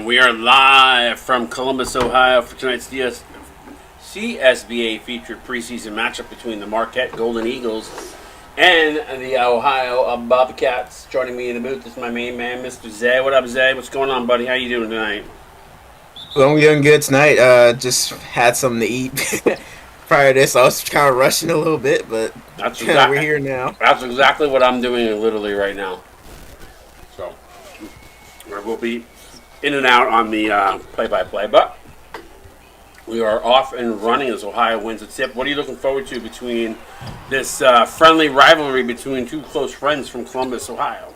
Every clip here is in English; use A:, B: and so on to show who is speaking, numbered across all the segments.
A: We are live from Columbus, Ohio for tonight's CSBA featured preseason matchup between the Maquette Golden Eagles and the Ohio Bobcats. Joining me in the booth is my main man, Mr. Zay. What up, Zay? What's going on, buddy? How you doing tonight?
B: Well, I'm doing good tonight. Just had something to eat prior to this. I was kind of rushing a little bit, but we're here now.
A: That's exactly what I'm doing literally right now. So, we'll be in and out on the play-by-play, but we are off and running as Ohio wins a tip. What are you looking forward to between this friendly rivalry between two close friends from Columbus, Ohio?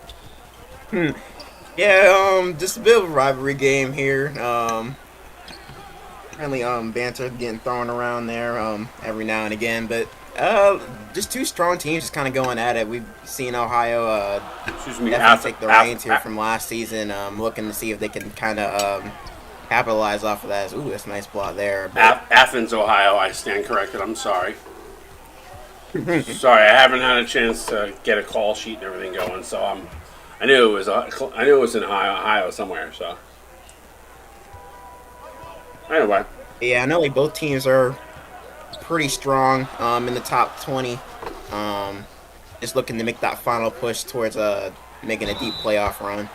B: Yeah, just a bit of a rivalry game here. Friendly banter getting thrown around there every now and again, but just two strong teams just kind of going at it. We've seen Ohio definitely take the reins here from last season, looking to see if they can kind of capitalize off of that. Ooh, that's a nice block there.
A: Athens, Ohio. I stand corrected. I'm sorry. Sorry, I haven't had a chance to get a call sheet and everything going, so I knew it was in Ohio somewhere. So anyway,
B: yeah, I know like both teams are pretty strong in the top 20. Just looking to make that final push towards making a deep playoff run.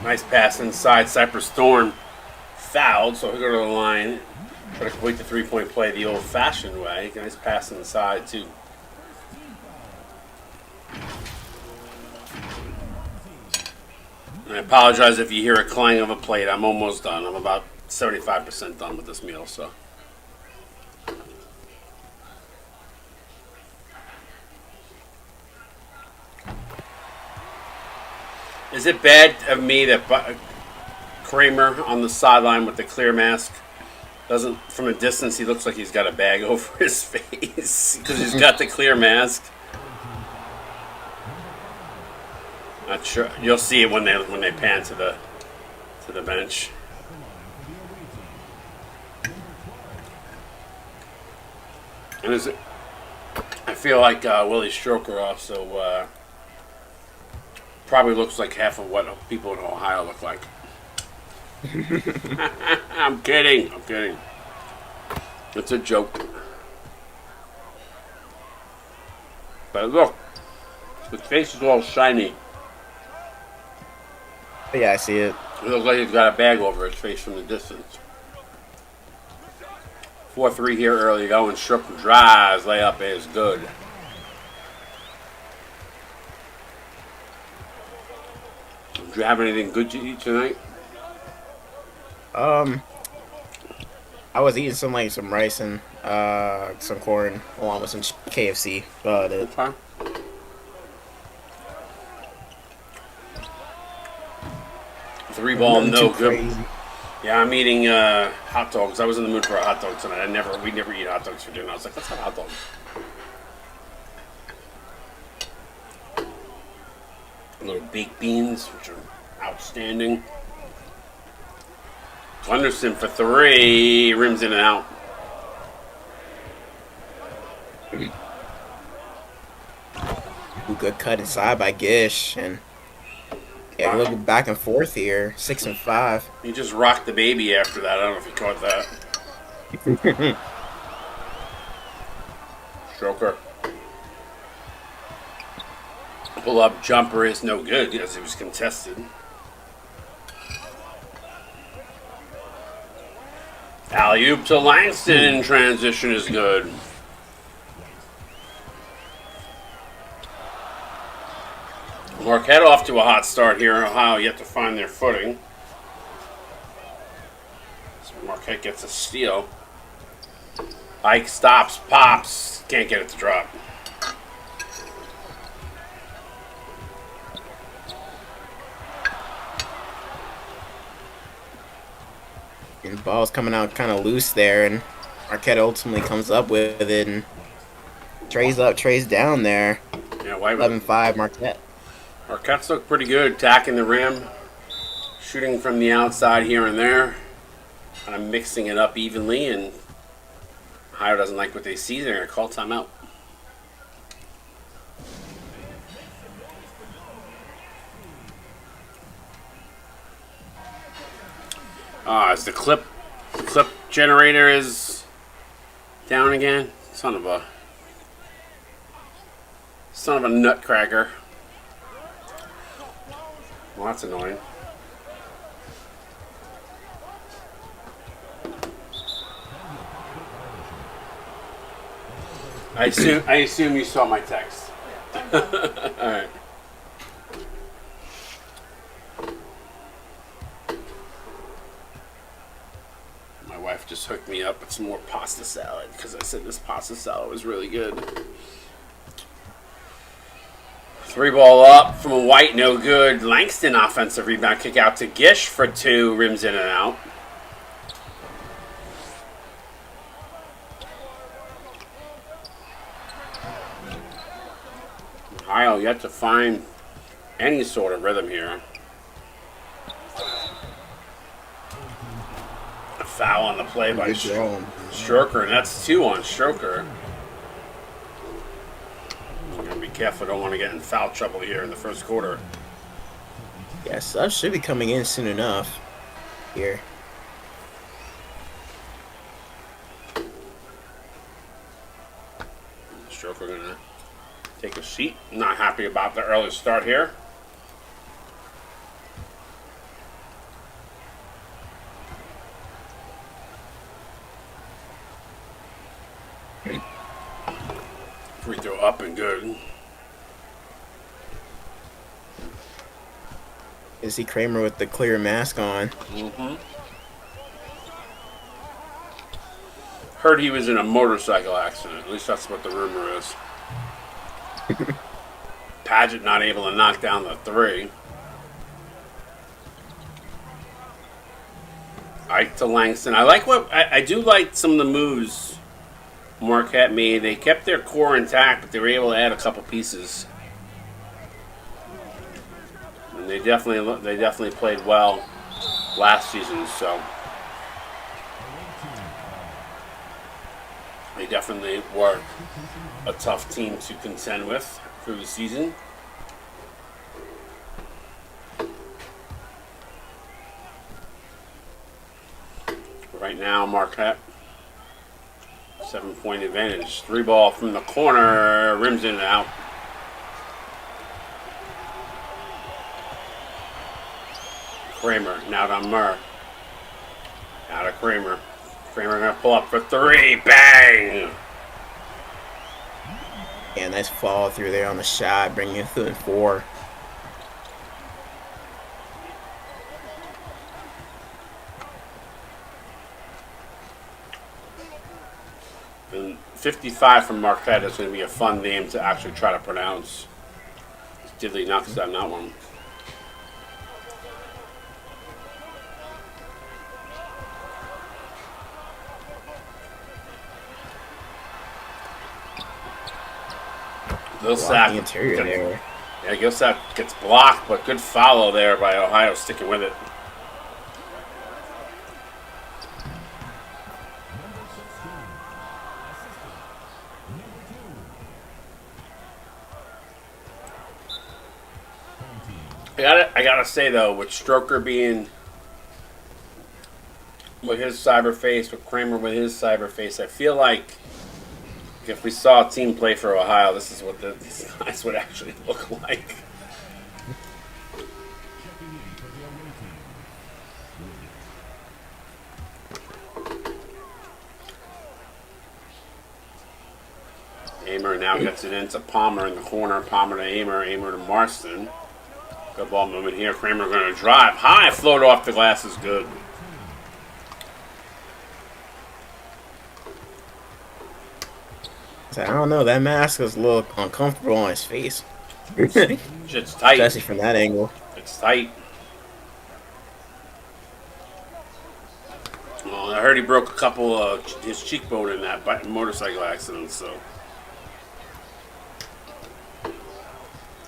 A: Nice pass inside. Cypress Thorn fouled, so he'll go to the line. Try to complete the three-point play the old-fashioned way. Nice pass inside, too. I apologize if you hear a clang of a plate. I'm almost done. I'm about 75% done with this meal, so. Is it bad of me that Kramer on the sideline with the clear mask doesn't, from a distance, he looks like he's got a bag over his face because he's got the clear mask? Not sure. You'll see it when they pan to the bench. And I feel like Willie Stroker also. Probably looks like half of what people in Ohio look like. I'm kidding. It's a joke. But look, his face is all shiny.
B: Yeah, I see it.
A: It looks like he's got a bag over his face from the distance. 4-3 here early going. Shook drives. Layup is good. Do you have anything good to eat tonight?
B: I was eating some rice and some corn along with some KFC.
A: Okay. Three ball, no good. Crazy. Yeah, I'm eating hot dogs. I was in the mood for a hot dog tonight. We never eat hot dogs for dinner. I was like, let's have hot dogs. Little baked beans, which are outstanding. Gunderson for three. Rims in and out.
B: Good cut inside by Gish. And yeah, we're looking back and forth here. 6 and 5.
A: He just rocked the baby after that. I don't know if you caught that. Stroker. Pull-up jumper is no good as it was contested. Alley-oop to Langston. Transition is good. Marquette off to a hot start here. Ohio yet to find their footing. So Marquette gets a steal. Ike stops, pops. Can't get it to drop.
B: Ball's coming out kind of loose there, and Maquette ultimately comes up with it and trays down there.
A: Yeah,
B: 11-5 Maquette.
A: Marquette's look pretty good, attacking the rim, shooting from the outside here and there, kind of mixing it up evenly, and Ohio doesn't like what they see. They're going to call timeout. As the clip generator is down again. Son of a nutcracker. Well, that's annoying. I assume you saw my text. All right. My wife just hooked me up with some more pasta salad because I said this pasta salad was really good. 3 ball up from a White, no good. Langston offensive rebound, kick out to Gish for 2, rims in and out. Ohio yet to find any sort of rhythm here. A foul on the play by Stroker, and that's 2 on Stroker. I'm going to be careful. I don't want to get in foul trouble here in the first quarter.
B: Yeah, subs should be coming in soon enough here.
A: Stroker going to take a seat. Not happy about the early start here. Free throw up and good.
B: You see Kramer with the clear mask on.
A: Mm-hmm. Heard he was in a motorcycle accident. At least that's what the rumor is. Paget not able to knock down the 3. Ike to Langston. I do like some of the moves Marquette made. They kept their core intact, but they were able to add a couple pieces. And they definitely played well last season, so they definitely were a tough team to contend with through the season. Right now, Marquette, 7-point advantage. 3 ball from the corner, rims in and out. Kramer, now to Murr. Now to Kramer. Kramer gonna pull up for 3, bang!
B: Yeah, nice follow through there on the shot, bringing it through 4.
A: And 55 from Marquette is going to be a fun name to actually try to pronounce. Diddley knocks down that one.
B: The interior there.
A: Yeah, Gilsack gets blocked, but good follow there by Ohio, sticking with it. I gotta say though, with Stroker being with his cyber face, with Kramer with his cyber face, I feel like if we saw a team play for Ohio, this is what these guys would actually look like. Amer now gets it into Palmer in the corner. Palmer to Amer. Amer to Marston. Good ball movement here. Kramer going to drive. High float off the glass is good.
B: I don't know. That mask was a little uncomfortable on his face.
A: Shit's tight.
B: Especially from that angle.
A: It's tight. Oh, I heard he broke a couple of his cheekbone in that motorcycle accident, so.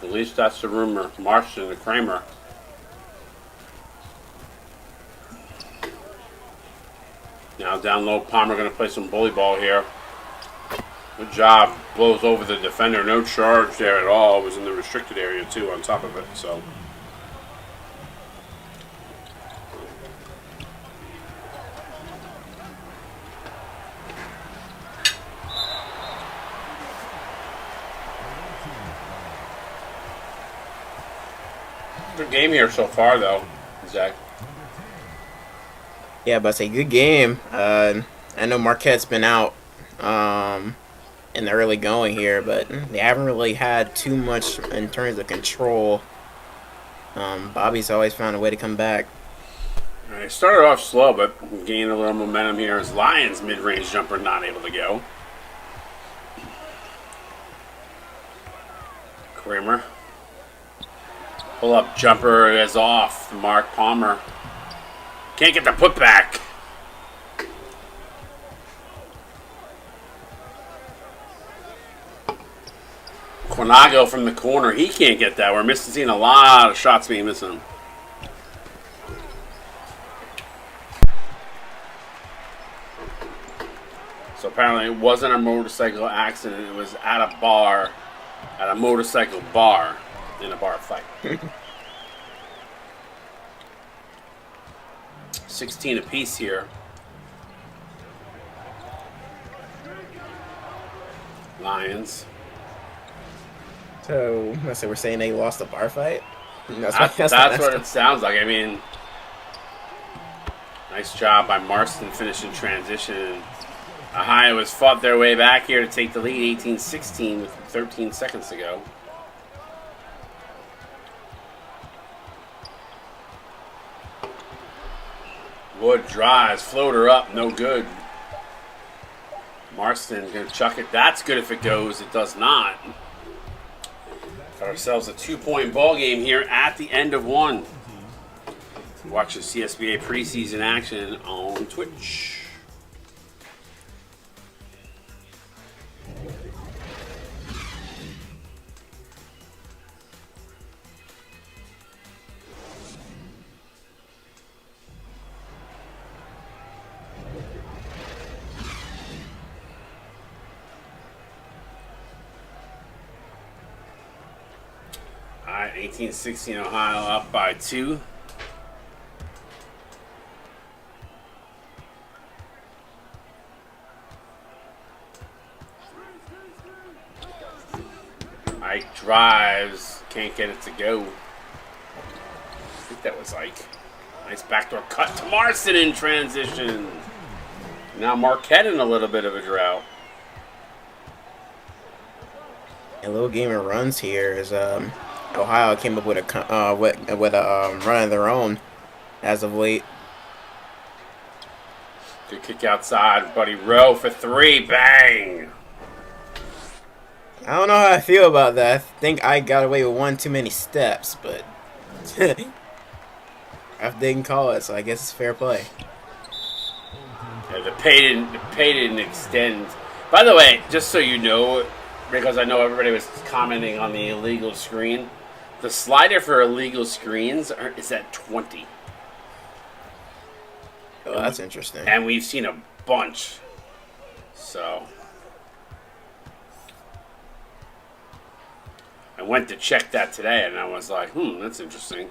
A: At least that's the rumor. Marston and Kramer. Now down low, Palmer going to play some bully ball here. Good job. Blows over the defender. No charge there at all. It was in the restricted area too on top of it. So. Good game here so far though, Zach.
B: Yeah, but it's a good game. I know Marquette's been out in the early going here, but they haven't really had too much in terms of control. Bobby's always found a way to come back.
A: All right, started off slow, but gained a little momentum here as Lions mid-range jumper not able to go. Kramer. Pull-up jumper is off. Mark Palmer. Can't get the putback. Quinago from the corner. He can't get that. We're seeing a lot of shots being missing. So apparently it wasn't a motorcycle accident. It was at a bar, at a motorcycle bar, in a bar fight. 16 apiece here. Lions.
B: So, we're saying they lost the bar fight?
A: That's what it sounds like. I mean, nice job by Marston finishing transition. Ohio has fought their way back here to take the lead 18-16 with 13 seconds to go. Wood drives, floater up, no good. Marston gonna chuck it. That's good if it goes. It does not. Got ourselves a 2-point ball game here at the end of one. Watch the CSBA preseason action on Twitch. All right, 18-16 Ohio up by 2. Ike drives, can't get it to go. I think that was Ike. Nice backdoor cut to Marston in transition. Now Marquette in a little bit of a drought.
B: A little game of runs here is Ohio came up with a run of their own as of late.
A: Good kick outside, Buddy Rowe for 3, bang!
B: I don't know how I feel about that. I think I got away with one too many steps, but if they can call it, so I guess it's fair play.
A: Yeah, the pay didn't extend. By the way, just so you know, because I know everybody was commenting on the illegal screen, the slider for illegal screens is at 20.
B: Oh, that's interesting.
A: And we've seen a bunch. So I went to check that today, and I was like, that's interesting.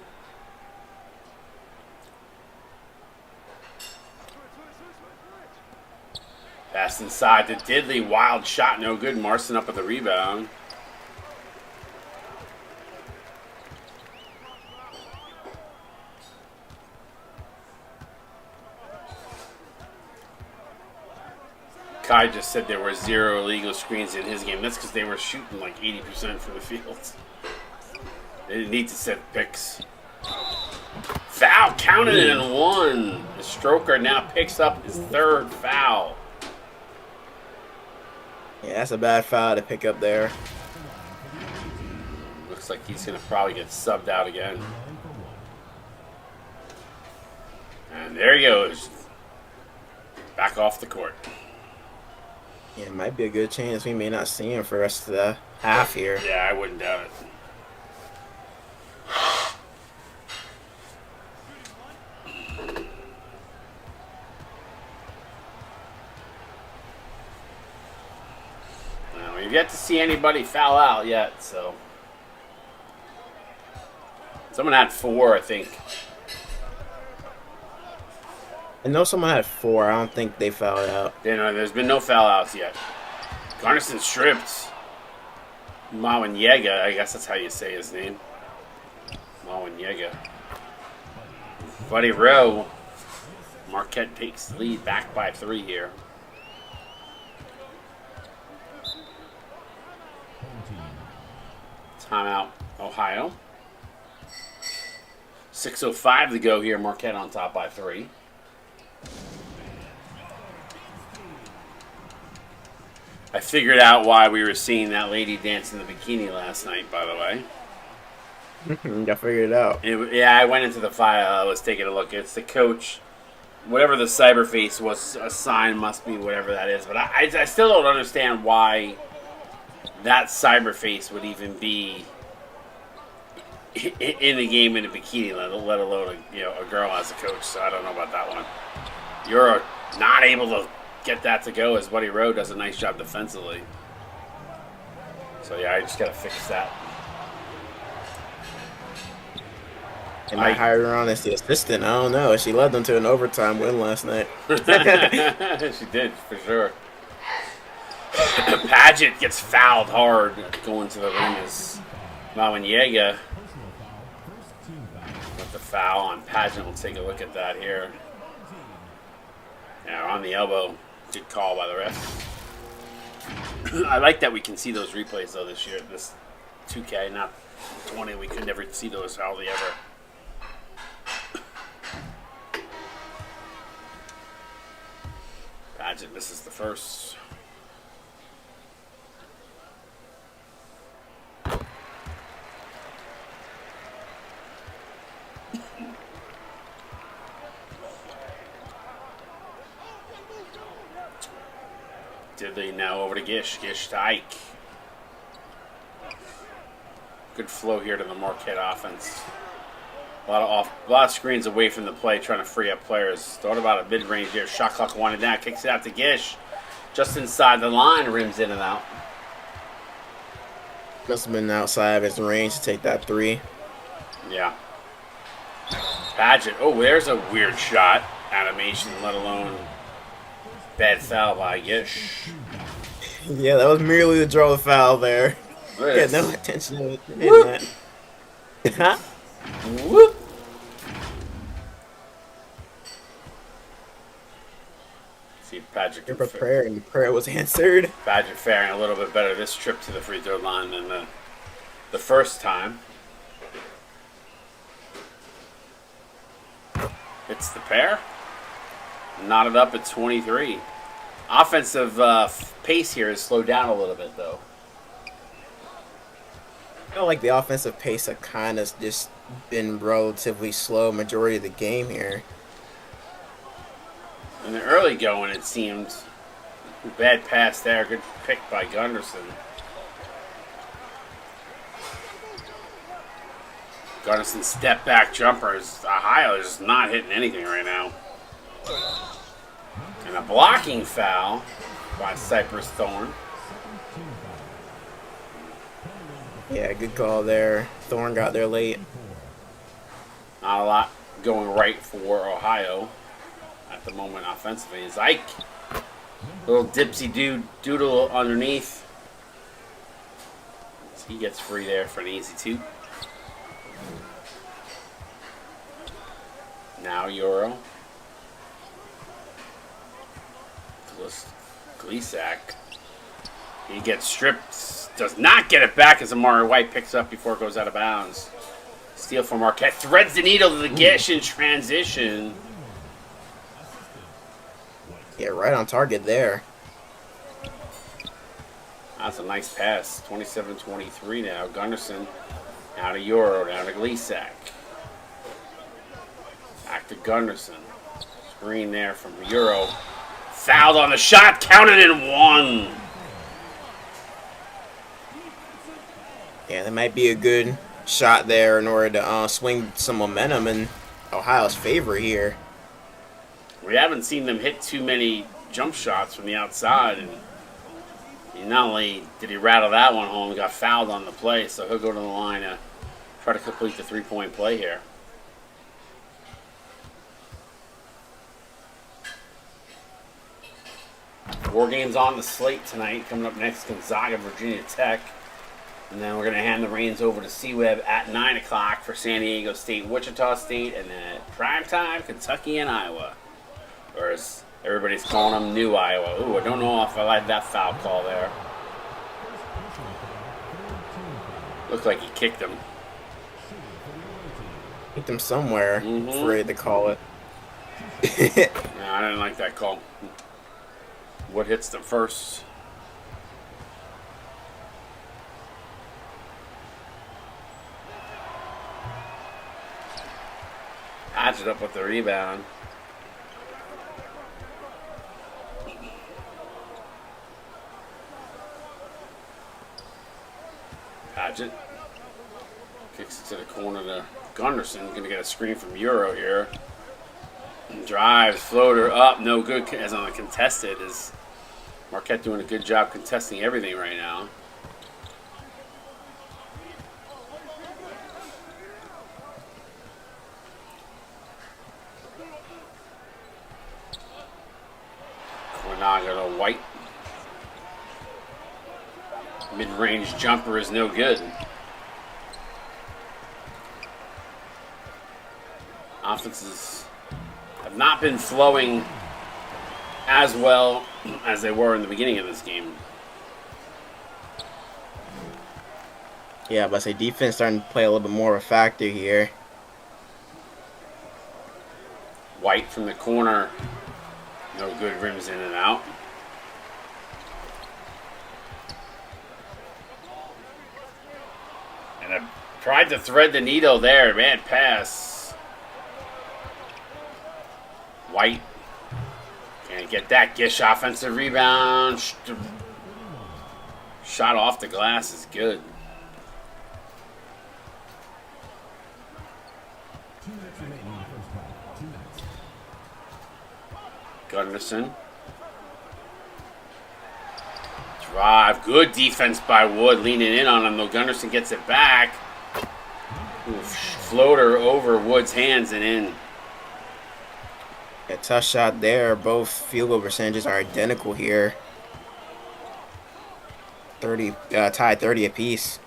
A: Pass inside to Diddley. Wild shot, no good. Marston up with the rebound. Kai just said there were 0 illegal screens in his game. That's because they were shooting like 80% from the field. They didn't need to set picks. Foul counted in 1. The stroker now picks up his 3rd foul.
B: Yeah, that's a bad foul to pick up there.
A: Looks like he's going to probably get subbed out again. And there he goes. back off the court.
B: Yeah, it might be a good chance we may not see him for the rest of the half here.
A: Yeah, I wouldn't doubt it. Well, we've yet to see anybody foul out yet, so. Someone had 4, I think.
B: I know someone had 4. I don't think they fouled out.
A: Yeah, no, there's been no foul outs yet. Garnison stripped Mawanyega. I guess that's how you say his name. Mawanyega. Buddy Rowe. Marquette takes the lead, back by 3 here. Timeout, Ohio. 6:05 to go here. Marquette on top by 3. I figured out why we were seeing that lady dance in the bikini last night, by the way.
B: I figured it out.
A: Yeah, I went into the file. I was taking a look. It's the coach. Whatever the cyberface was, a sign must be whatever that is. But I still don't understand why that cyberface would even be in the game in a bikini, let alone a girl as a coach. So I don't know about that one. You're not able to get that to go as Buddy Rowe does a nice job defensively. So yeah, I just gotta fix that.
B: They might hire her on as the assistant. I don't know. She led them to an overtime win last night.
A: She did, for sure. Paget gets fouled hard going to the rim as Mawanyega with the foul on Paget. We'll take a look at that here. Yeah, on the elbow. Good call by the ref. I like that we can see those replays, though, this year. This 2K, not 20. We could never see those hardly ever. Paget misses the first. Diddley now over to Gish. Gish to Ike. Good flow here to the Marquette offense. A lot of screens away from the play, trying to free up players. Thought about a mid-range here. Shot clock wanted down. Kicks it out to Gish. Just inside the line, rims in and out.
B: Must have been outside of his range to take that 3.
A: Yeah. Paget. Oh, there's a weird shot. Animation, let alone bad foul by Gish.
B: Yeah, that was merely to draw the foul there. Yeah, no attention to it. Huh?
A: Whoop. See if Paget
B: You're prepared, and the prayer was answered.
A: Paget faring a little bit better this trip to the free throw line than the first time. It's the pair. Knotted up at 23. Offensive pace here has slowed down a little bit, though.
B: I feel like the offensive pace have kind of just been relatively slow majority of the game here.
A: In the early going, it seemed. Bad pass there. Good pick by Gunderson. Gunderson's step back jumpers. Ohio is just not hitting anything right now. And a blocking foul by Cypress Thorne.
B: Yeah, good call there. Thorne got there late.
A: Not a lot going right for Ohio at the moment offensively. Is Ike. Little dipsy doodle underneath. So he gets free there for an easy 2. Now Euro. Gleasack. He gets stripped. Does not get it back as Amari White picks up before it goes out of bounds. Steal from Marquette. Threads the needle to the Gish in transition.
B: Yeah, right on target there.
A: That's a nice pass. 27-23 now. Gunderson. Now to Euro. Now to Gleasack. Back to Gunderson. Screen there from Euro. Fouled on the shot, counted in 1.
B: Yeah, that might be a good shot there in order to swing some momentum in Ohio's favor here.
A: We haven't seen them hit too many jump shots from the outside, and not only did he rattle that one home, he got fouled on the play, so he'll go to the line to try to complete the three-point play here. Four games on the slate tonight. Coming up next, Gonzaga, Virginia Tech. And then we're going to hand the reins over to C-Web at 9 o'clock for San Diego State, Wichita State, and then at primetime, Kentucky and Iowa. Or as everybody's calling them, New Iowa. Ooh, I don't know if I like that foul call there. Looked like he kicked him.
B: Kicked him somewhere. Afraid to call it.
A: No, I didn't like that call. What hits them first? Patched up with the rebound. Patchett kicks it to the corner to Gunderson. Going to get a screen from Euro here. Drives, floater up, no good as on the contested. Is Marquette doing a good job contesting everything right now. Cornaga to White. Mid-range jumper is no good. Offenses have not been flowing as well as they were in the beginning of this game.
B: Yeah, but I say defense starting to play a little bit more of a factor here.
A: White from the corner. No good, rims in and out. And I tried to thread the needle there. Man, pass. White. Can't get that. Gish offensive rebound. Shot off the glass is good. Gunderson. Drive. Good defense by Wood. Leaning in on him, though. Gunderson gets it back. Ooh, floater over Wood's hands and in.
B: A tough shot there. Both field goal percentages are identical here. 30, tied 30 apiece.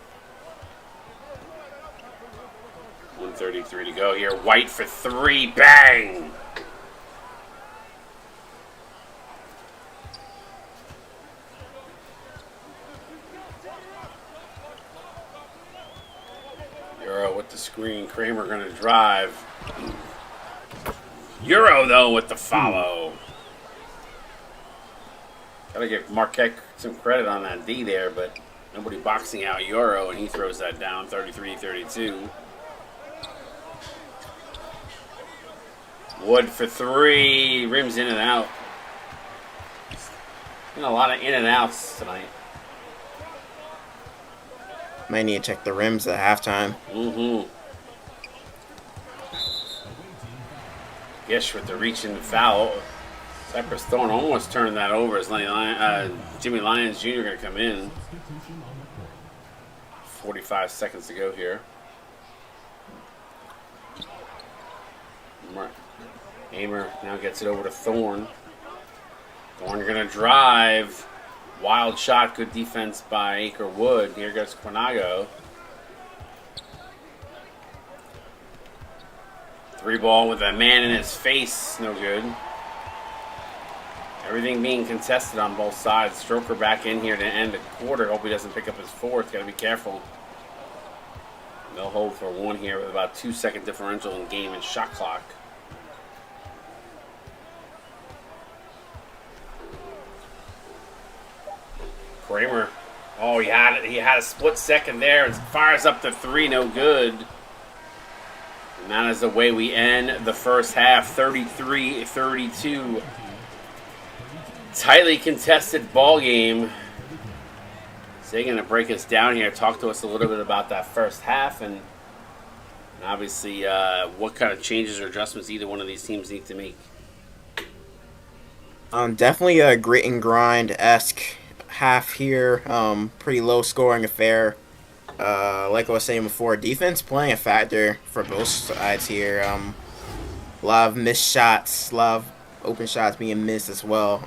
A: 1:33 to go here. White for three. Bang! Euro with the screen. Kramer going to drive. Euro, though, with the follow. Got to give Marquette some credit on that D there, but nobody boxing out Euro, and he throws that down 33-32. Wood for three. Rims in and out. Been a lot of in and outs tonight.
B: Might need to check the rims at halftime.
A: Gish with the reach and the foul. Cypress Thorne almost turned that over as Jimmy Lyons Jr. going to come in. 45 seconds to go here. Amer now gets it over to Thorne. Thorne going to drive. Wild shot, good defense by Aker Wood. Here goes Cornago. Three ball with a man in his face, no good. Everything being contested on both sides. Stroker back in here to end the quarter. Hope he doesn't pick up his fourth. Got to be careful. They'll hold for one here with about 2-second differential in game and shot clock. Kramer. Oh, he had it. He had a split second there and fires up to three, no good. And that is the way we end the first half, 33-32. tightly contested ball game. So they're going to break us down here, talk to us a little bit about that first half, and obviously what kind of changes or adjustments either one of these teams need to make.
B: Definitely a grit and grind-esque half here. Pretty low scoring affair. Like I was saying before, defense playing a factor for both sides here. A lot of missed shots, a lot of open shots being missed as well.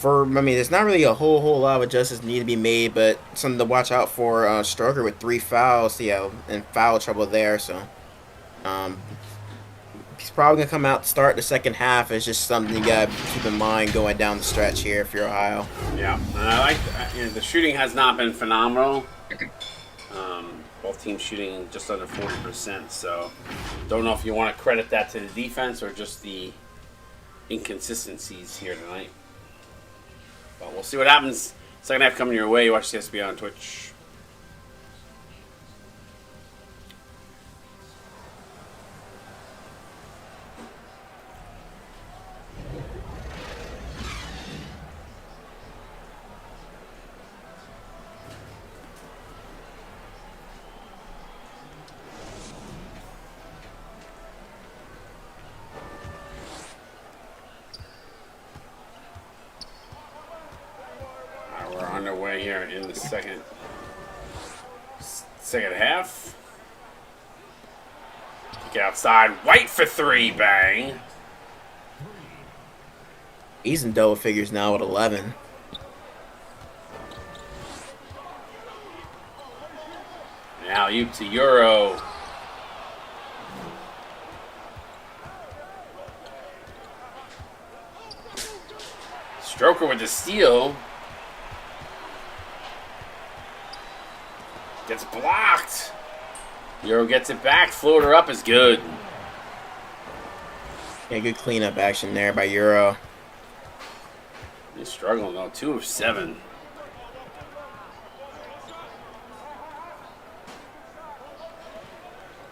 B: There's not really a whole lot of adjustments need to be made, but something to watch out for. Stroker with 3 fouls, and foul trouble there. So, he's probably gonna come out to start the second half. It's just something you gotta keep in mind going down the stretch here if you're Ohio.
A: Yeah, and I like the shooting has not been phenomenal. Both teams shooting just under 40%. So, don't know if you want to credit that to the defense or just the inconsistencies here tonight. But we'll see what happens. Second half coming your way. You watch CSB on Twitch. Underway here in the second half. Kick outside, White for 3, bang.
B: He's in double figures now with 11.
A: Now you to Euro. Stroker with the steal. Gets blocked. Euro gets it back. Floater up is good.
B: Yeah, good cleanup action there by Euro.
A: He's struggling though. 2 of 7.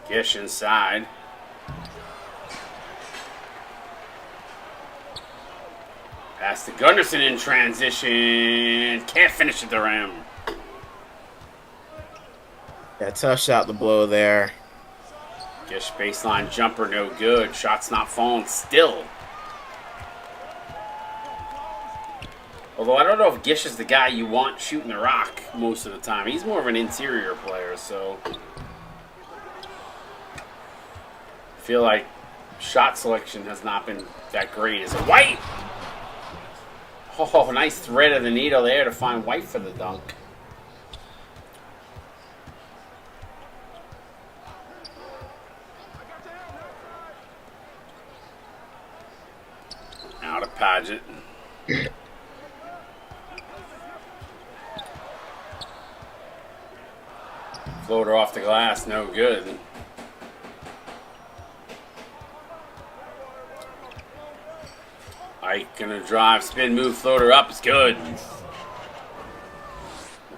A: Gish inside. Pass to Gunderson in transition. Can't finish at the rim.
B: Yeah, tough shot to blow there.
A: Gish baseline jumper, no good. Shot's not falling still. Although I don't know if Gish is the guy you want shooting the rock most of the time. He's more of an interior player, so I feel like shot selection has not been that great. Is it White? Oh, nice thread of the needle there to find White for the dunk. Out of Paget. Floater off the glass, no good. Ike gonna drive, spin, move, floater up, it's good.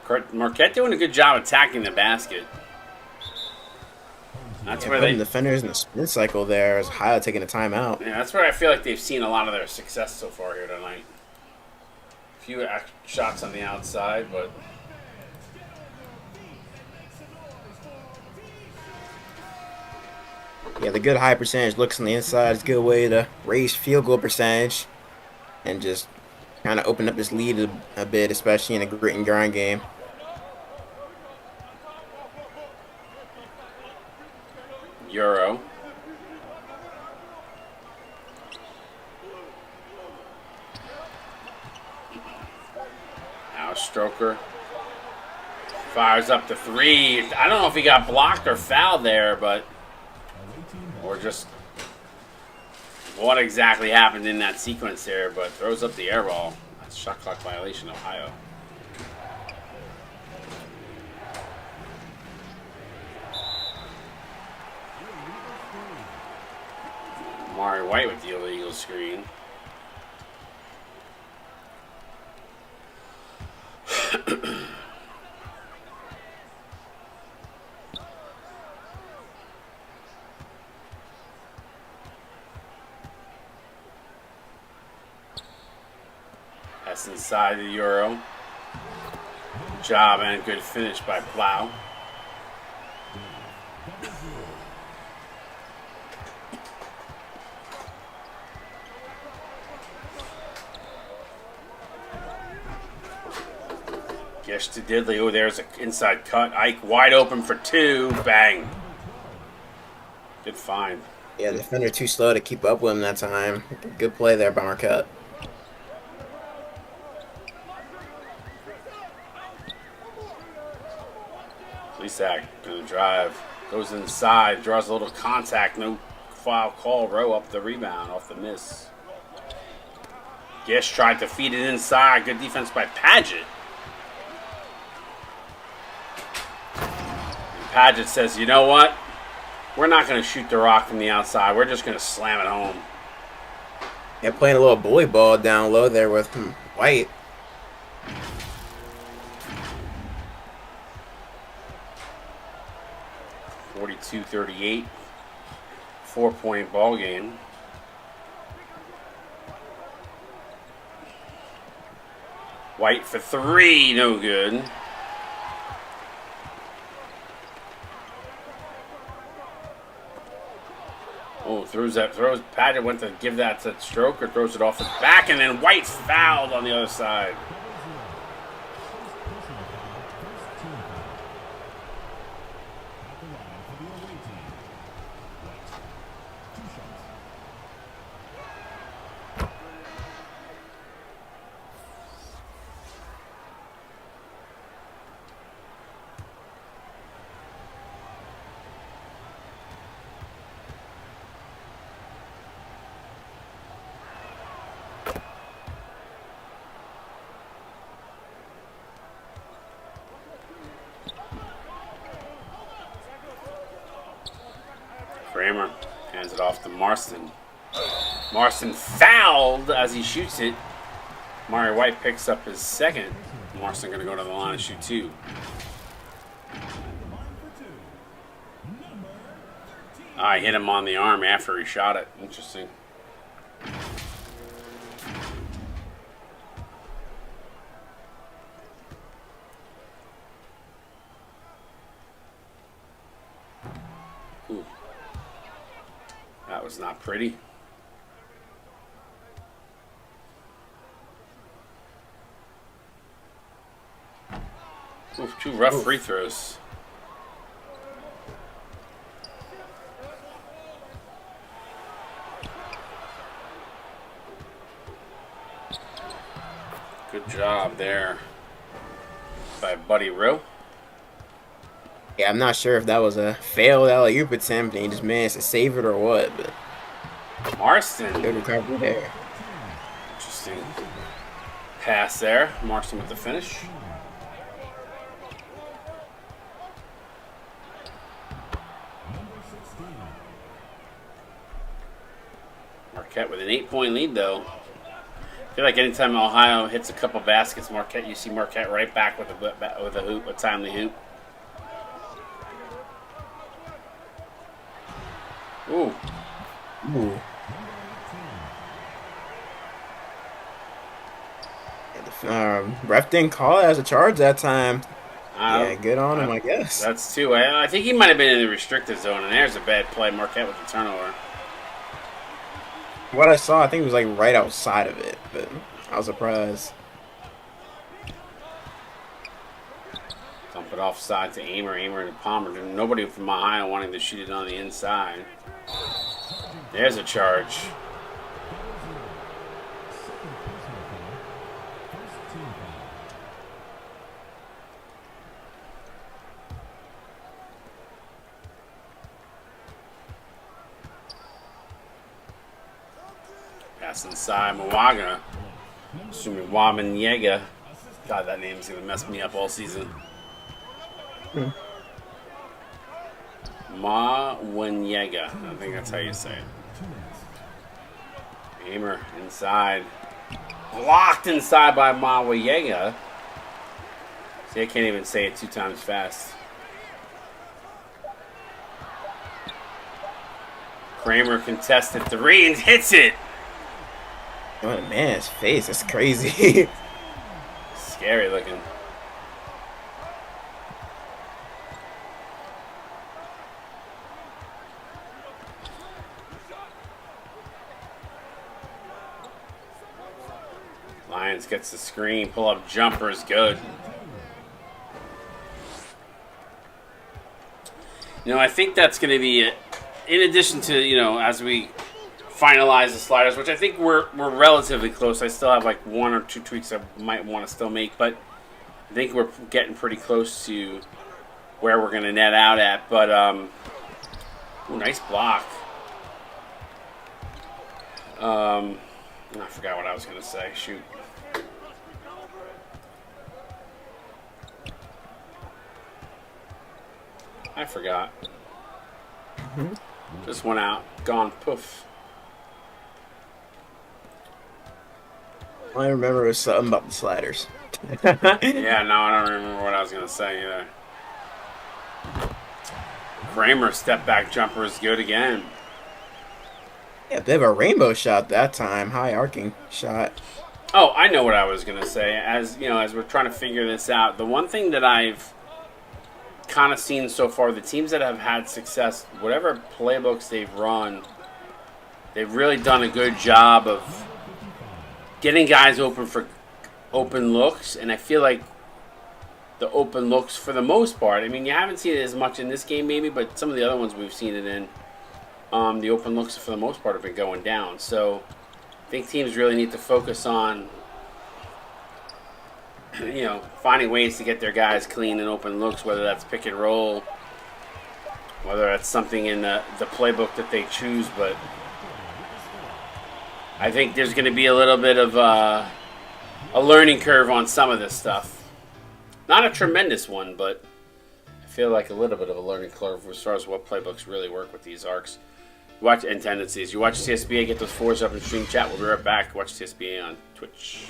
A: Maquette doing a good job attacking the basket. That's where they
B: defenders in the spin cycle there is Ohio taking a timeout.
A: Yeah, that's where I feel like they've seen a lot of their success so far here tonight. A few shots on the outside, but
B: yeah, the good high percentage looks on the inside is a good way to raise field goal percentage and just kind of open up this lead a bit, especially in a grit and grind game.
A: Euro. Now Stroker fires up the 3. I don't know if he got blocked or fouled there, but or just what exactly happened in that sequence there, but throws up the air ball. That's shot clock violation, Ohio. Mari White with the illegal screen. Gets inside the Euro. Good job and good finish by Plow. Gish to Diddley. Oh, there's an inside cut. Ike wide open for 2. Bang. Good find.
B: Yeah, the defender too slow to keep up with him that time. Good play there by Maquette.
A: Plesac gonna drive. Goes inside. Draws a little contact. No foul call. Rowe up the rebound off the miss. Gish tried to feed it inside. Good defense by Paget. Paget says, you know what? We're not going to shoot the rock from the outside. We're just going to slam it home.
B: Yeah, playing a little bully ball down low there with White.
A: (42-38). 4-point ball game. White for 3. No good. Oh, throws. Paget went to give that to Stroker, throws it off his back, and then White's fouled on the other side. Kramer hands it off to Marston. Marston fouled as he shoots it. Mario White picks up his second. Marston going to go to the line and shoot 2. I hit him on the arm after he shot it. Interesting. Ooh. That was not pretty. Ooh, 2 rough free throws. Good job there by Buddy Rowe.
B: Yeah, I'm not sure if that was a failed alley-oop attempt and he just managed to save it or what, but
A: Marston.
B: good recovery there.
A: Interesting pass there. Marston with the finish. Marquette with an 8-point lead, though. I feel like anytime Ohio hits a couple baskets, Marquette, you see Marquette right back with a hoop, a timely hoop. Ooh.
B: Ooh. Ref didn't call it as a charge that time. Yeah, good on him, I guess.
A: That's 2. I think he might have been in the restricted zone, and there's a bad play. Marquette with the turnover.
B: What I saw, I think it was like right outside of it, but I was surprised.
A: Dump it offside to Amer and Palmer. Nobody from Ohio wanting to shoot it on the inside. There's a charge. Pass inside Mwaga. Assuming Wamanyega. God, that name's going to mess me up all season. Mawanyega. I think that's how you say it. Amer inside. Blocked inside by Mawanyega. See, I can't even say it 2 times fast. Kramer contested 3 and hits it.
B: Oh man, his face, that's crazy.
A: scary looking. Lions gets the screen. Pull up jumper is good. You know, I think that's going to be it. In addition to, you know, as we finalize the sliders, which I think we're relatively close. I still have like 1 or 2 tweaks I might want to still make, but I think we're getting pretty close to where we're going to net out at. But, ooh, nice block. I forgot what I was going to say. Shoot. I forgot. Just went out. Gone. Poof.
B: All I remember was something about the sliders.
A: Yeah, no, I don't remember what I was going to say either. Kramer step back jumper is good again.
B: Yeah, a bit of a rainbow shot that time. High arcing shot.
A: Oh, I know what I was going to say. As you know, as we're trying to figure this out, the one thing that I've kind of seen so far, the teams that have had success, whatever playbooks they've run, they've really done a good job of getting guys open for open looks, and I feel like the open looks, for the most part, I mean, you haven't seen it as much in this game maybe, but some of the other ones we've seen it in, the open looks for the most part have been going down. So I think teams really need to focus on, you know, finding ways to get their guys clean and open looks, whether that's pick and roll, whether that's something in the playbook that they choose. But I think there's going to be a little bit of a learning curve on some of this stuff. Not a tremendous one, but I feel like a little bit of a learning curve as far as what playbooks really work with these arcs. Watch and tendencies. You watch CSBA, get those 4s up in stream chat. We'll be right back. Watch CSBA on Twitch.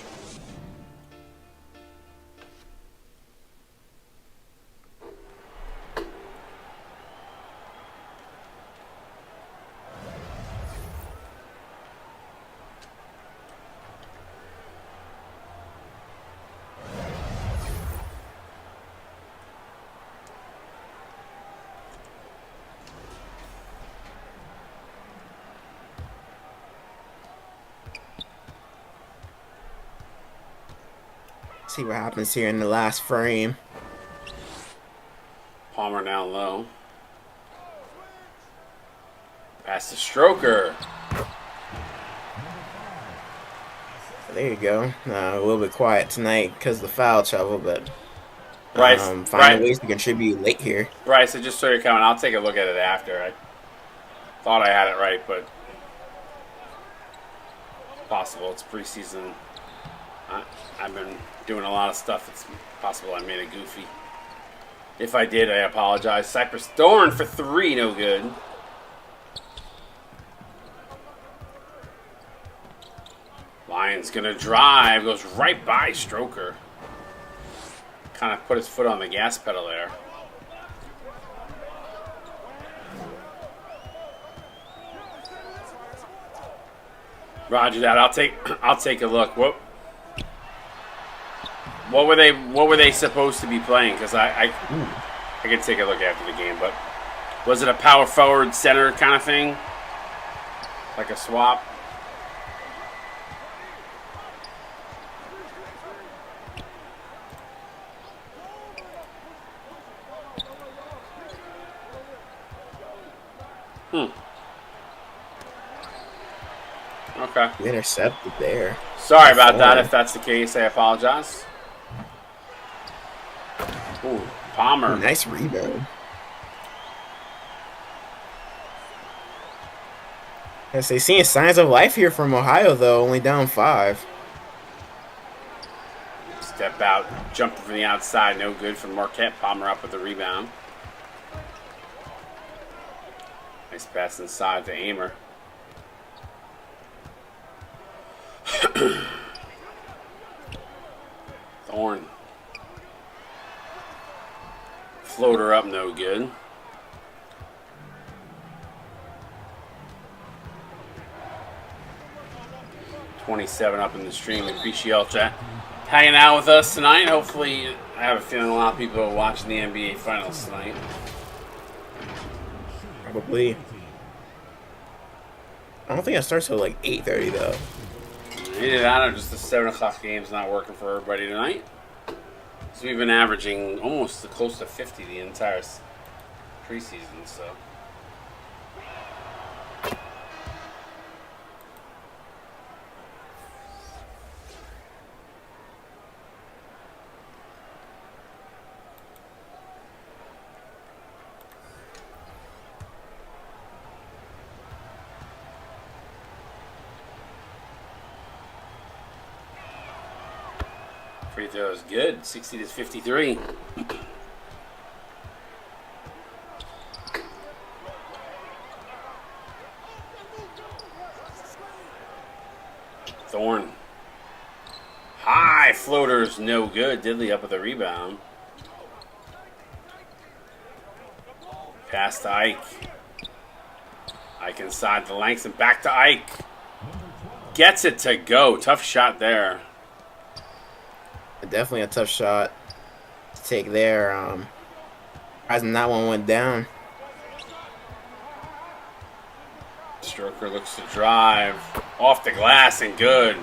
B: See what happens here in the last frame.
A: Palmer now low. Pass to Stroker.
B: There you go. A little bit quiet tonight because of the foul trouble, but
A: Bryce,
B: finding ways to contribute late here.
A: Bryce, I just saw your comment. I'll take a look at it after. I thought I had it right, but possible. It's preseason. I've been doing a lot of stuff. It's possible I made it goofy. If I did, I apologize. Cypress Thorn for 3, no good. Lions gonna drive, goes right by Stroker. Kind of put his foot on the gas pedal there. Roger that. I'll take a look. Whoop. What were they supposed to be playing? Because I could take a look after the game, but was it a power forward center kind of thing? Like a swap? Okay.
B: Intercepted there.
A: Sorry about that. If that's the case, I apologize. Ooh, Palmer.
B: Ooh, nice rebound. Yes, they seeing signs of life here from Ohio, though. Only down 5.
A: Step out, jumping from the outside, no good from Maquette. Palmer up with the rebound. Nice pass inside to Amer. Thorn. Floater up, no good. $27 up in the stream. Appreciate chat. hanging out with us tonight. Hopefully, I have a feeling a lot of people are watching the NBA Finals tonight.
B: Probably. I don't think it starts till like 8:30 though.
A: Either that or just the 7 o'clock game's not working for everybody tonight. So we've been averaging almost close to 50 the entire preseason, so. Free throw is good, 60 to 53. Thorne. High floaters, no good. Diddley up with a rebound. Pass to Ike. Ike inside the lengths and back to Ike. Gets it to go. Tough shot there.
B: Definitely a tough shot to take there. Surprising that one went down.
A: Stroker looks to drive. Off the glass and good.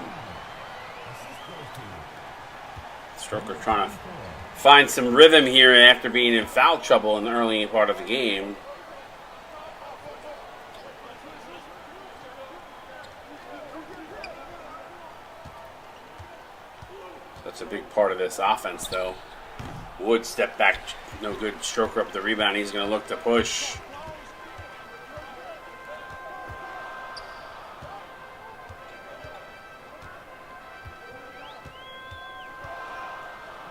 A: Stroker trying to find some rhythm here after being in foul trouble in the early part of the game. That's a big part of this offense, though. Wood step back, no good. Stroker up the rebound. He's going to look to push.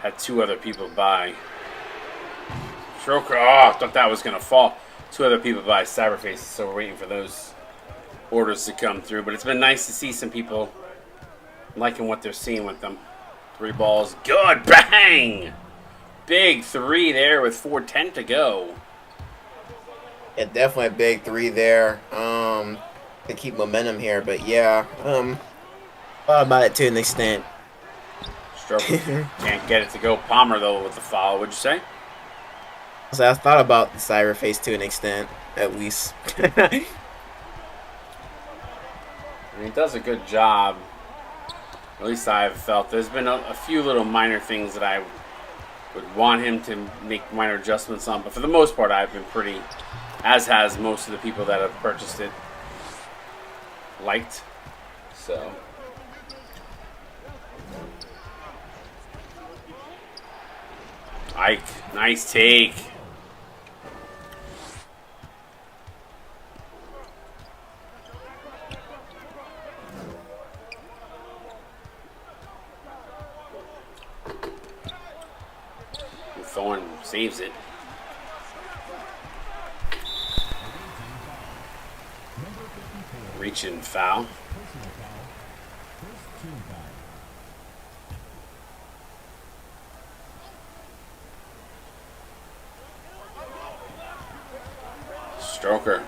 A: Had two other people by. Stroker, oh, I thought that was going to fall. Two other people by Cyberface, so we're waiting for those orders to come through. But it's been nice to see some people liking what they're seeing with them. 3 balls, good, bang! Big 3 there with 4:10 to go.
B: Yeah, definitely a big 3 there. To keep momentum here, but yeah, thought about it to an extent.
A: Stroker can't get it to go. Palmer though with the foul. What'd you say?
B: So I thought about the Cyberface to an extent, at least.
A: I mean, he does a good job. At least I've felt. There's been a few little minor things that I would want him to make minor adjustments on, but for the most part, I've been pretty, as has most of the people that have purchased it, liked. So. Ike, nice take. Thorne saves it. Reach and foul. Stroker.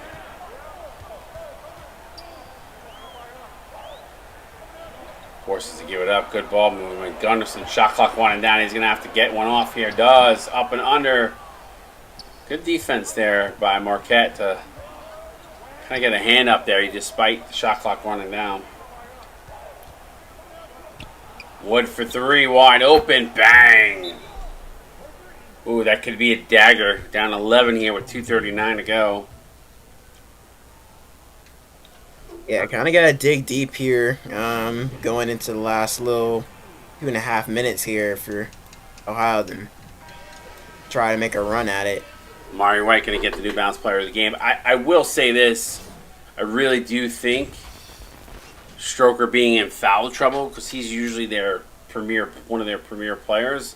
A: Forces to give it up. Good ball movement. Gunderson, shot clock winding down. He's going to have to get one off here. Does. Up and under. Good defense there by Maquette to kind of get a hand up there despite the shot clock running down. Wood for 3. Wide open. Bang. Ooh, that could be a dagger. Down 11 here with 2:39 to go.
B: Yeah, kind of got to dig deep here, going into the last little 2.5 minutes here for Ohio to try to make a run at it.
A: Mari White going to get the New Balance Player of the Game. I will say this. I really do think Stroker being in foul trouble, because he's usually one of their premier players,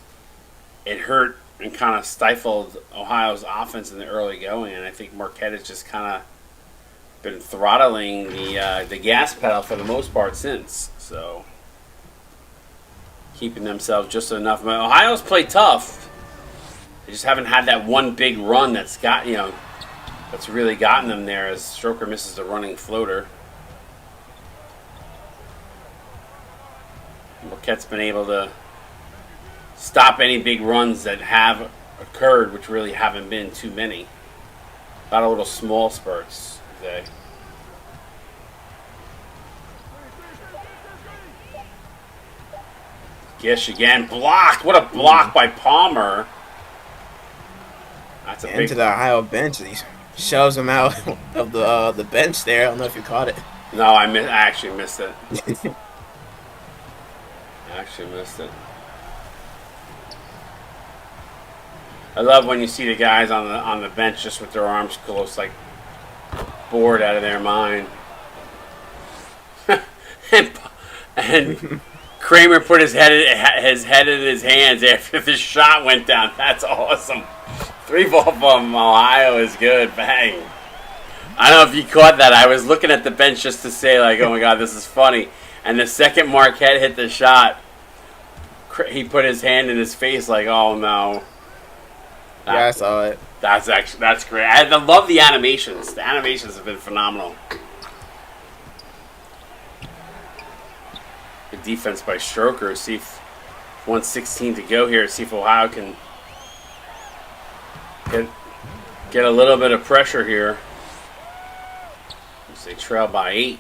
A: it hurt and kind of stifled Ohio's offense in the early going, and I think Maquette has just kind of been throttling the gas pedal for the most part since. So keeping themselves just enough. Ohio's played tough. They just haven't had that one big run that's got that's really gotten them there. As Stroker misses a running floater. Maquette's been able to stop any big runs that have occurred, which really haven't been too many. A lot of little small spurts today. Gish again, blocked. What a block by Palmer. That's a big
B: into the Ohio bench. He shoves him out of the bench there. I don't know if you caught it.
A: No, I actually missed it. I love when you see the guys on the bench just with their arms close, like bored out of their mind. and Kramer put his head in his hands after the shot went down. That's awesome. 3-ball from Ohio is good. Bang. I don't know if you caught that. I was looking at the bench just to say, like, oh my God, this is funny. And the second Maquette hit the shot, he put his hand in his face like, oh no.
B: Yeah, I saw it.
A: That's great. I love the animations. The animations have been phenomenal. Good defense by Stroker. See if 1:16 to go here. See if Ohio can get a little bit of pressure here. They trail by 8.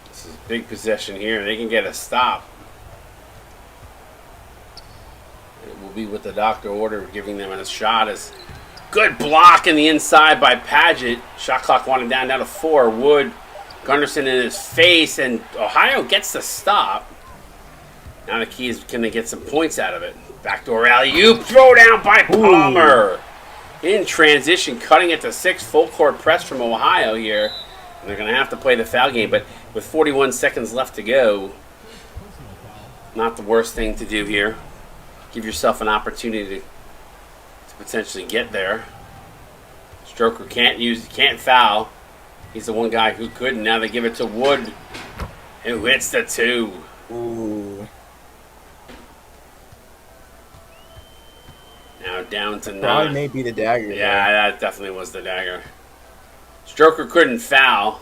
A: This is a big possession here. They can get a stop. It will be with the doctor order, giving them a shot. As good block in the inside by Paget. Shot clock winding down to 4. Wood, Gunderson in his face, and Ohio gets the stop. Now the key is, can they get some points out of it? Backdoor alley-oop, throw down by Palmer. Ooh. In transition, cutting it to 6, full court press from Ohio here. And they're going to have to play the foul game, but with 41 seconds left to go, not the worst thing to do here. Give yourself an opportunity to potentially get there. Stroker can't foul. He's the one guy who couldn't. Now they give it to Wood, who hits the 2.
B: Ooh.
A: Now down to 9.
B: Probably may be the dagger.
A: Yeah, that definitely was the dagger. Stroker couldn't foul.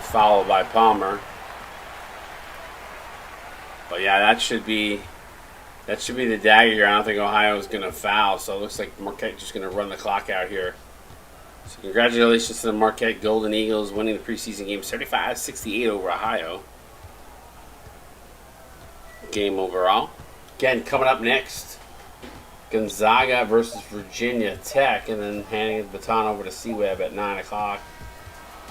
A: Followed by Palmer. But yeah, that should be the dagger here. I don't think Ohio's going to foul, so it looks like Marquette just going to run the clock out here. So congratulations to the Marquette Golden Eagles winning the preseason game 75-68 over Ohio. Game overall. Again, coming up next, Gonzaga versus Virginia Tech, and then handing the baton over to C-Web at 9 o'clock.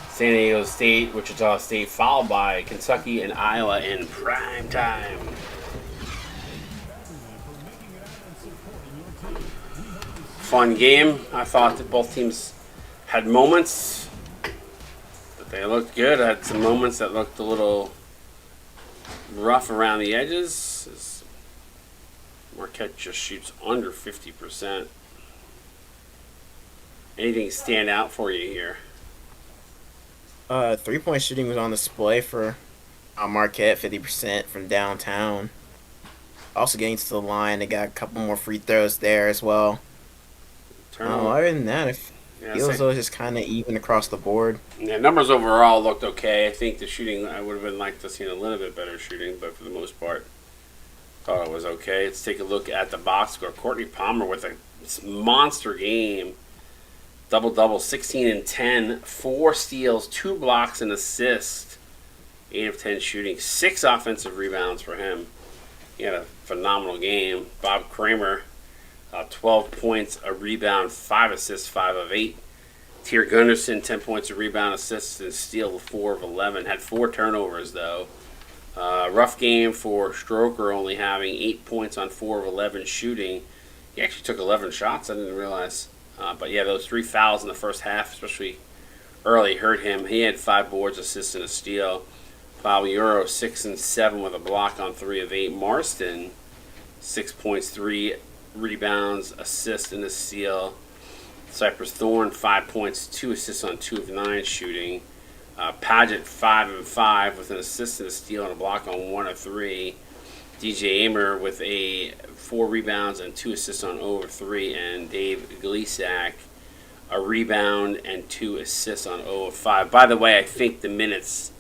A: San Diego State, Wichita State, followed by Kentucky and Iowa in prime time. Fun game. I thought that both teams had moments that they looked good. I had some moments that looked a little rough around the edges. Marquette just shoots under 50%. Anything stand out for you here?
B: 3-point shooting was on display for Marquette, 50% from downtown. Also getting to the line, they got a couple more free throws there as well. Other than that, it feels though it's just kind of even across the board.
A: Yeah, numbers overall looked okay. I think the shooting, I would have been liked to see a little bit better shooting, but for the most part, thought it was okay. Let's take a look at the box score. Courtney Palmer with a monster game. Double-double, 16 and 10, 4 steals, 2 blocks, and assists. 8 of 10 shooting, 6 offensive rebounds for him. He had a phenomenal game. Bob Kramer, 12 points, a rebound, 5 assists, 5 of 8. Tier Gunderson, 10 points, a rebound, assists, and steal, 4 of 11. Had 4 turnovers, though. Rough game for Stroker, only having 8 points on 4 of 11 shooting. He actually took 11 shots, I didn't realize. But yeah, those 3 fouls in the first half, especially early, hurt him. He had 5 boards, assists, and a steal. Pau Euro, 6 and 7 with a block on 3 of 8. Marston, 6 points, 3 rebounds, assist, and a steal. Cypress Thorne, 5 points, 2 assists on 2 of 9 shooting. Paget, 5 and 5 with an assist and a steal and a block on 1 of 3. DJ Amer with 4 rebounds and 2 assists on 0 of 3, and Dave Gleasack, a rebound, and 2 assists on 0 of 5. By the way, I think the minutes,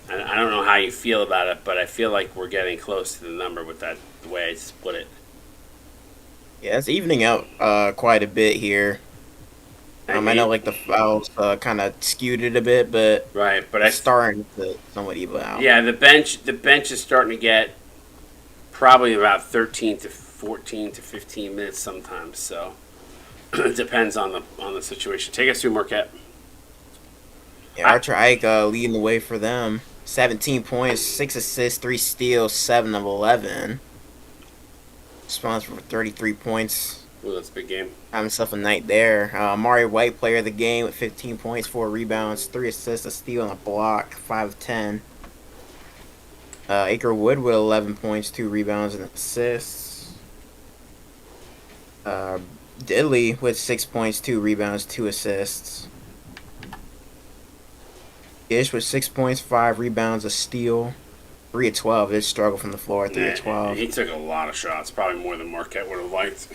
A: I don't know how you feel about it, but I feel like we're getting close to the number with that, the way I split it.
B: Yeah, it's evening out quite a bit here. I know like the fouls kind of skewed it a bit, but
A: right, but
B: it's starting to somewhat even out.
A: Yeah, the bench is starting to get probably about 13 to 14 to 15 minutes sometimes. So it depends on the situation. Take us through Marquette.
B: Yeah, Archer Ike leading the way for them. 17 points, 6 assists, 3 steals, 7 of 11. Responsible for 33 points.
A: Ooh, that's a big game.
B: Having himself a night there. Amari White, player of the game, with 15 points, 4 rebounds, 3 assists, a steal, and a block, 5 of 10. Aker Wood with 11 points, 2 rebounds, and assists. Diddley with 6 points, 2 rebounds, 2 assists. Ish with 6 points, 5 rebounds, a steal. 3 of 12. His struggle from the floor, 3 of 12.
A: He took a lot of shots, probably more than Marquette would have liked.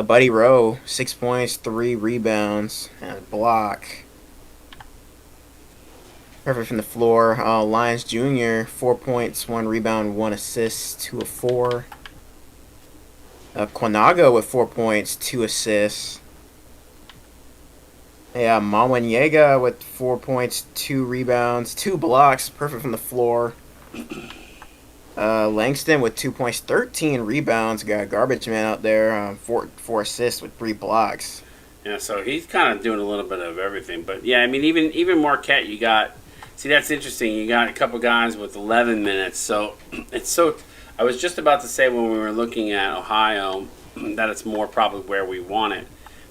B: Buddy Rowe, 6 points, 3 rebounds, and a block. Perfect from the floor. Lyons Jr., 4 points, 1 rebound, 1 assist, 2 of 4. Quanago with 4 points, 2 assists. Yeah, Mawanyega with 4 points, 2 rebounds, 2 blocks, perfect from the floor. Langston with 2 points, 13 rebounds, got a garbage man out there, 4 assists with 3 blocks.
A: Yeah, so he's kind of doing a little bit of everything. But yeah, I mean, even Marquette, you got. See, that's interesting. You got a couple guys with 11 minutes. So it's so. I was just about to say when we were looking at Ohio that it's more probably where we want it.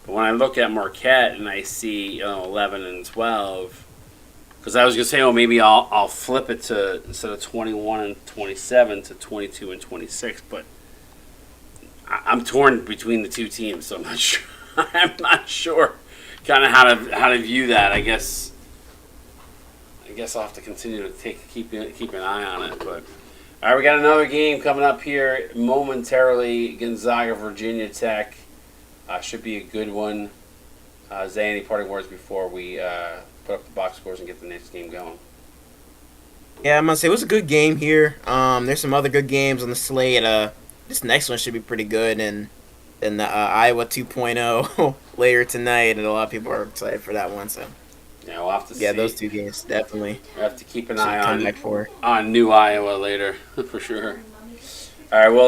A: But when I look at Marquette and I see 11 and 12, because I was gonna say, maybe I'll flip it to instead of 21 and 27 to 22 and 26. But I'm torn between the two teams, so I'm not sure. I'm not sure, kind of how to view that. I guess I'll have to continue to keep an eye on it. But all right, we got another game coming up here momentarily. Gonzaga, Virginia Tech. Should be a good one. Zay, any parting words before we put up the box scores and get the next game going?
B: Yeah, I'm going to say it was a good game here. There's some other good games on the slate. This next one should be pretty good. And then the Iowa 2.0 later tonight. And a lot of people are excited for that one. So
A: yeah, we'll have to see.
B: Yeah, those two games, definitely.
A: We'll have to keep an eye on new Iowa later, for sure. All right, well.